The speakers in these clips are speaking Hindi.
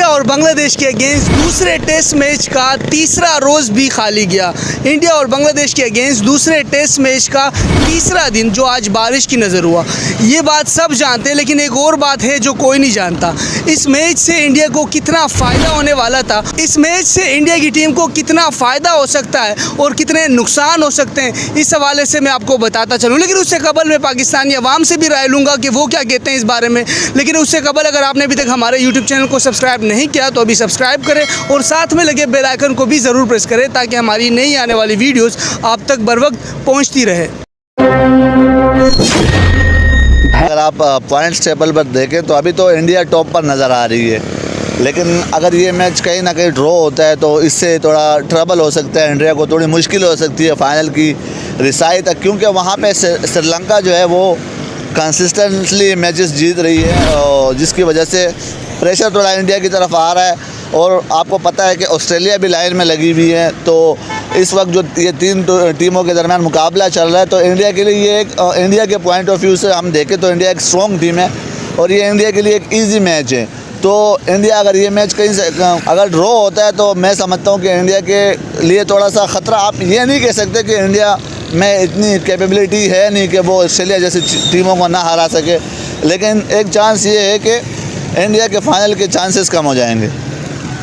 इंडिया और बांग्लादेश के अगेंस्ट दूसरे टेस्ट मैच का तीसरा रोज़ भी खाली गया। इंडिया और बांग्लादेश के अगेंस्ट दूसरे टेस्ट मैच का तीसरा दिन जो आज बारिश की नज़र हुआ, ये बात सब जानते हैं, लेकिन एक और बात है जो कोई नहीं जानता। इस मैच से इंडिया को कितना फ़ायदा होने वाला था, इस मैच से इंडिया की टीम को कितना फ़ायदा हो सकता है और कितने नुकसान हो सकते हैं, इस हवाले से मैं आपको बताता चलूँ। लेकिन उससे कबल मैं पाकिस्तानी अवाम से भी राय लूँगा कि वो क्या कहते हैं इस बारे में। लेकिन उससे कबल अगर आपने अभी तक हमारे यूट्यूब चैनल को सब्सक्राइब नहीं किया तो अभी सब्सक्राइब करें और साथ में लगे बेल आइकन को भी ज़रूर प्रेस करें ताकि हमारी नई आने वाली वीडियोस आप तक बर वक्त पहुँचती रहे। अगर आप पॉइंट्स टेबल पर देखें तो अभी तो इंडिया टॉप पर नज़र आ रही है, लेकिन अगर ये मैच कहीं ना कहीं ड्रॉ होता है तो इससे थोड़ा ट्रबल हो सकता है, इंडिया को थोड़ी मुश्किल हो सकती है फाइनल की रिसाई तक, क्योंकि वहाँ पे श्रीलंका जो है वो कंसिस्टेंटली मैचेस जीत रही है और जिसकी वजह से प्रेशर थोड़ा इंडिया की तरफ आ रहा है। और आपको पता है कि ऑस्ट्रेलिया भी लाइन में लगी हुई है, तो इस वक्त जो ये तीन टीमों के दरमियान मुकाबला चल रहा है तो इंडिया के लिए ये एक इंडिया के पॉइंट ऑफ व्यू से हम देखें तो इंडिया एक स्ट्रॉन्ग टीम है और ये इंडिया के लिए एक ईजी मैच है। तो इंडिया अगर ये मैच कहीं से अगर ड्रॉ होता है तो मैं समझता हूँ कि इंडिया के लिए थोड़ा सा ख़तरा। आप ये नहीं कह सकते कि इंडिया में इतनी कैपेबिलिटी है नहीं कि वो ऑस्ट्रेलिया जैसी टीमों को ना हरा सके, लेकिन एक चांस ये है कि इंडिया के फाइनल के चांसेस कम हो जाएंगे।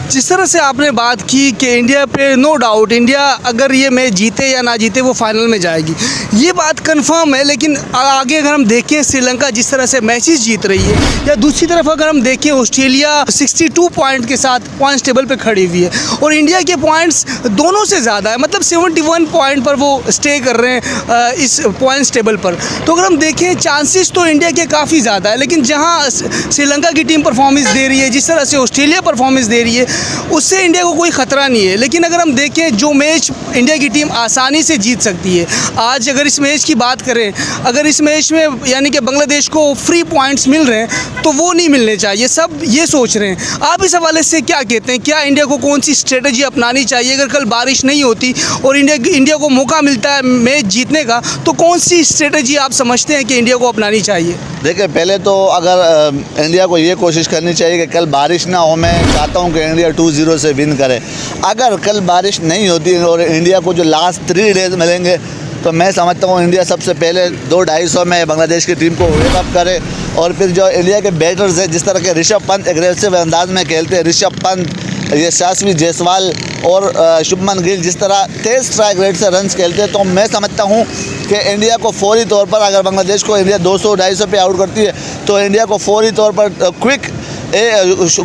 जिस तरह से आपने बात की कि इंडिया पे नो डाउट इंडिया अगर ये मैच जीते या ना जीते वो फाइनल में जाएगी, ये बात कंफर्म है। लेकिन आगे अगर हम देखें श्रीलंका जिस तरह से मैचेस जीत रही है, या दूसरी तरफ अगर हम देखें ऑस्ट्रेलिया 62 पॉइंट के साथ पॉइंट्स टेबल पे खड़ी हुई है और इंडिया के पॉइंट्स दोनों से ज़्यादा है, मतलब 71 पॉइंट पर वो स्टे कर रहे हैं इस पॉइंट्स टेबल पर। तो अगर हम देखें चांसेस तो इंडिया के काफ़ी ज़्यादा है, लेकिन जहाँ श्रीलंका की टीम परफॉर्मेंस दे रही है, जिस तरह से ऑस्ट्रेलिया परफॉर्मेंस दे रही है, उससे इंडिया को कोई ख़तरा नहीं है। लेकिन अगर हम देखें जो मैच इंडिया की टीम आसानी से जीत सकती है, आज अगर इस मैच की बात करें, अगर इस मैच में यानी कि बांग्लादेश को फ्री पॉइंट्स मिल रहे हैं तो वो नहीं मिलने चाहिए, सब ये सोच रहे हैं। आप इस हवाले से क्या कहते हैं, क्या इंडिया को कौन सी स्ट्रेटजी अपनानी चाहिए? अगर कल बारिश नहीं होती और इंडिया को मौका मिलता है मैच जीतने का, तो कौन सी स्ट्रेटजी आप समझते हैं कि इंडिया को अपनानी चाहिए? देखिए, पहले तो अगर इंडिया को ये कोशिश करनी चाहिए कि कल बारिश ना हो। मैं चाहता हूँ कि इंडिया 2-0 से विन करे। अगर कल बारिश नहीं होती और इंडिया को जो लास्ट 3 डेज मिलेंगे तो मैं समझता हूँ इंडिया सबसे पहले 2-250 में बांग्लादेश की टीम को वेव अप करे और फिर जो इंडिया के बैटर्स हैं, जिस तरह के ऋषभ पंत एग्रेसिव अंदाज में खेलते हैं, ऋषभ पंत, यशस्वी जायसवाल और शुभमन गिल जिस तरह तेज़ स्ट्राइक रेट से रन्स खेलते हैं, तो मैं समझता हूँ कि इंडिया को फौरी तौर पर अगर बांग्लादेश को इंडिया 200-250 पे आउट करती है तो इंडिया को फौरी तौर पर क्विक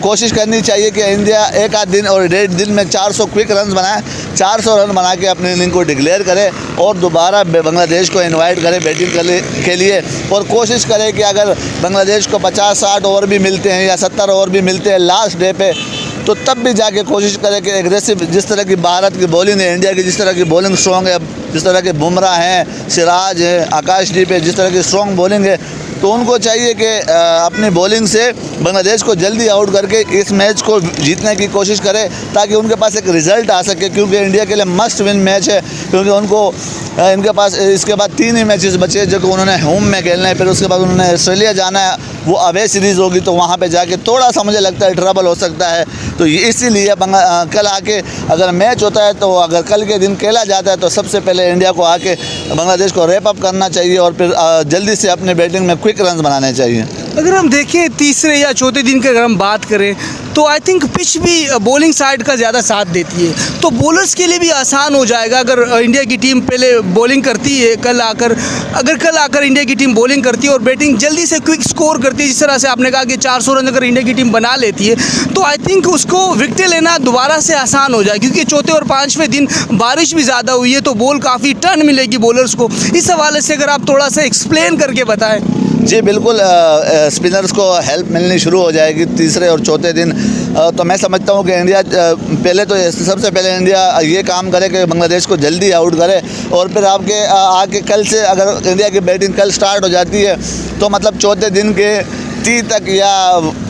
कोशिश करनी चाहिए कि इंडिया एक आध दिन और 1.5 दिन में 400 क्विक रन बनाए, 400 रन बना के अपनी इनिंग को डिक्लेयर करे और दोबारा बांग्लादेश को इनवाइट करे बैटिंग के लिए। और कोशिश करे कि अगर बांग्लादेश को 50-60 ओवर भी मिलते हैं या 70 ओवर भी मिलते हैं लास्ट डे पे, तो तब भी जाके कोशिश करें कि एग्रेसिव जिस तरह की भारत की बॉलिंग है, इंडिया की जिस तरह की बॉलिंग स्ट्रॉन्ग है, जिस तरह के बुमराह हैं, सिराज है, आकाशदीप है, जिस तरह की स्ट्रॉन्ग बॉलिंग है, तो उनको चाहिए कि अपनी बॉलिंग से बांग्लादेश को जल्दी आउट करके इस मैच को जीतने की कोशिश करें ताकि उनके पास एक रिज़ल्ट आ सके, क्योंकि इंडिया के लिए मस्ट विन मैच है। क्योंकि उनको इनके पास इसके बाद 3 ही मैचेस बचे जो कि उन्होंने होम में खेलना है, फिर उसके बाद उन्होंने ऑस्ट्रेलिया जाना है, वो अवे सीरीज़ होगी, तो वहाँ पे जाके थोड़ा सा मुझे लगता है ट्रबल हो सकता है। तो इसीलिए कल आके अगर मैच होता है तो अगर कल के दिन खेला जाता है तो सबसे पहले इंडिया को आके बांग्लादेश को रैप अप करना चाहिए और फिर जल्दी से अपने बैटिंग में क्विक रन बनाने चाहिए। अगर हम देखें तीसरे या चौथे दिन की अगर हम बात करें तो आई थिंक पिच भी बॉलिंग साइड का ज़्यादा साथ देती है, तो बॉलर्स के लिए भी आसान हो जाएगा अगर इंडिया की टीम पहले बॉलिंग करती है। कल आकर इंडिया की टीम बॉलिंग करती है और बैटिंग जल्दी से क्विक स्कोर करती है, जिस तरह से आपने कहा कि 400 रन अगर इंडिया की टीम बना लेती है तो आई थिंक उसको विकेट लेना दोबारा से आसान हो जाए, क्योंकि चौथे और 5वें दिन बारिश भी ज़्यादा हुई है तो बॉल काफ़ी टर्न मिलेगी बॉलर्स को। इस हवाले से अगर आप थोड़ा सा एक्सप्लेन करके बताएं। जी बिल्कुल, स्पिनर्स को हेल्प मिलनी शुरू हो जाएगी तीसरे और चौथे दिन। तो मैं समझता हूँ कि इंडिया पहले तो सबसे पहले इंडिया ये काम करे कि बांग्लादेश को जल्दी आउट करे और फिर आके कल से अगर इंडिया की बैटिंग कल स्टार्ट हो जाती है तो मतलब चौथे दिन के 30 तक या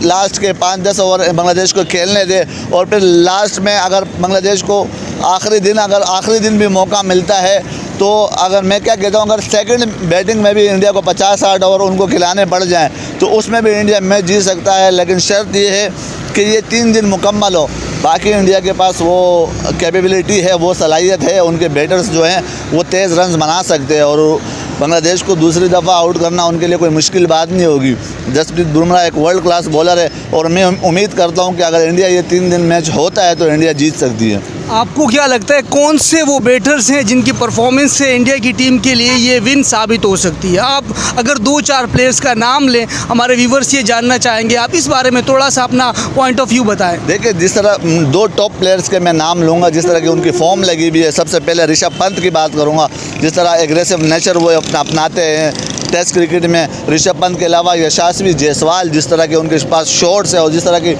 लास्ट के 5-10 ओवर बांग्लादेश को खेलने दे और फिर लास्ट में अगर बांग्लादेश को आखिरी दिन भी मौका मिलता है तो अगर मैं क्या कहता हूँ, अगर सेकंड बैटिंग में भी इंडिया को 50-60 ओवर उनको खिलाने पड़ जाएं तो उसमें भी इंडिया मैच जीत सकता है। लेकिन शर्त ये है कि ये 3 दिन मुकम्मल हो। बाकी इंडिया के पास वो कैपेबिलिटी है, वो सलाहियत है, उनके बैटर्स जो हैं वो तेज़ रन्स बना सकते हैं और बांग्लादेश को दूसरी दफ़ा आउट करना उनके लिए कोई मुश्किल बात नहीं होगी। जसप्रीत बुमराह एक वर्ल्ड क्लास बॉलर है और मैं उम्मीद करता हूं कि अगर इंडिया ये 3 दिन मैच होता है तो इंडिया जीत सकती है। आपको क्या लगता है कौन से वो बैटर्स हैं जिनकी परफॉर्मेंस से इंडिया की टीम के लिए ये विन साबित हो सकती है? आप अगर 2-4 प्लेयर्स का नाम लें, हमारे व्यूवर्स ये जानना चाहेंगे, आप इस बारे में थोड़ा सा अपना पॉइंट ऑफ व्यू बताएं। देखिए, जिस तरह 2 टॉप प्लेयर्स के मैं नाम लूँगा, जिस तरह की उनकी फॉर्म लगी हुई है। सबसे पहले ऋषभ पंत की बात करूँगा, जिस तरह एग्रेसिव नेचर वो अपनाते हैं टेस्ट क्रिकेट में। ऋषभ पंत के अलावा यशस्वी जायसवाल, जिस तरह के उनके पास शॉट्स है और जिस तरह की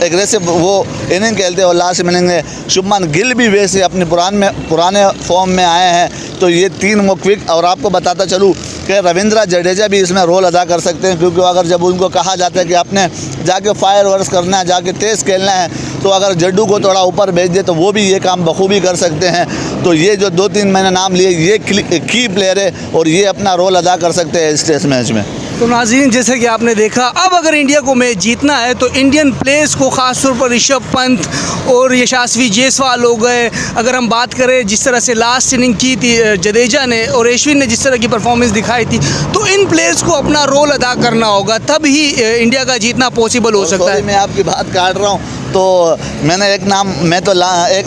एग्रेसिव वो इनिंग खेलते हैं, और लास्ट इनिंग में शुभमन गिल भी वैसे अपने पुराने फॉर्म में आए हैं। तो ये 3 वो क्विक, और आपको बताता चलूँ कि रविंद्र जडेजा भी इसमें रोल अदा कर सकते हैं, क्योंकि अगर जब उनको कहा जाता है कि आपने जाके फायर वर्क करना है, जाके तेज़ खेलना है, तो अगर जड्डू को थोड़ा ऊपर भेज दे तो वो भी ये काम बखूबी कर सकते हैं। तो ये जो 2-3 मैंने नाम लिए, ये की प्लेयर है और ये अपना रोल अदा कर सकते हैं इस टेस्ट मैच में। तो नाज़रीन, जैसे कि आपने देखा, अब अगर इंडिया को मैच जीतना है तो इंडियन प्लेयर्स को ख़ासतौर पर ऋषभ पंत और यशस्वी जायसवाल हो गए, अगर हम बात करें जिस तरह से लास्ट इनिंग की थी जडेजा ने और अश्विन ने जिस तरह की परफॉर्मेंस दिखाई थी, तो इन प्लेयर्स को अपना रोल अदा करना होगा, तब ही इंडिया का जीतना पॉसिबल हो सकता है। मैं आपकी बात काट रहा हूँ, तो मैंने एक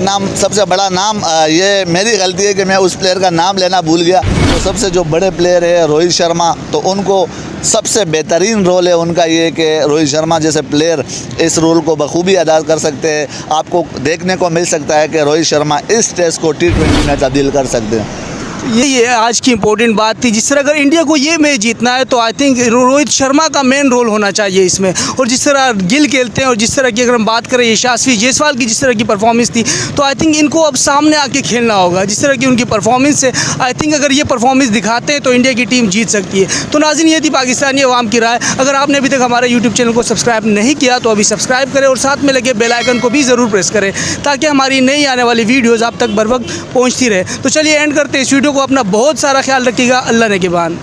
नाम सबसे बड़ा नाम, ये मेरी गलती है कि मैं उस प्लेयर का नाम लेना भूल गया। तो सबसे जो बड़े प्लेयर है रोहित शर्मा, तो उनको सबसे बेहतरीन रोल है उनका ये कि रोहित शर्मा जैसे प्लेयर इस रोल को बखूबी अदा कर सकते हैं। आपको देखने को मिल सकता है कि रोहित शर्मा इस टेस्ट को T20 में तब्दील कर सकते हैं। यही है आज की इम्पोर्टेंट बात थी। जिस तरह अगर इंडिया को ये मैच जीतना है तो आई थिंक रोहित शर्मा का मेन रोल होना चाहिए इसमें, और जिस तरह गिल खेलते हैं और जिस तरह की अगर हम बात करें यशस्वी जायसवाल की जिस तरह की परफॉर्मेंस थी, तो आई थिंक इनको अब सामने आके खेलना होगा। जिस तरह की उनकी परफॉर्मेंस है, आई थिंक अगर ये परफॉर्मेंस दिखाते हैं तो इंडिया की टीम जीत सकती है। तो नाज़रीन, ये थी पाकिस्तानी अवाम की राय। अगर आपने अभी तक हमारे यूट्यूब चैनल को सब्सक्राइब नहीं किया तो अभी सब्सक्राइब करें और साथ में लगे बेल आइकन को भी ज़रूर प्रेस करें, ताकि हमारी नई आने वाली वीडियोज़ आप तक बर वक्त पहुँचती रहे। तो चलिए एंड करते हैं इस वीडियो को। अपना बहुत सारा ख्याल रखिएगा। अल्लाह ने के बाद।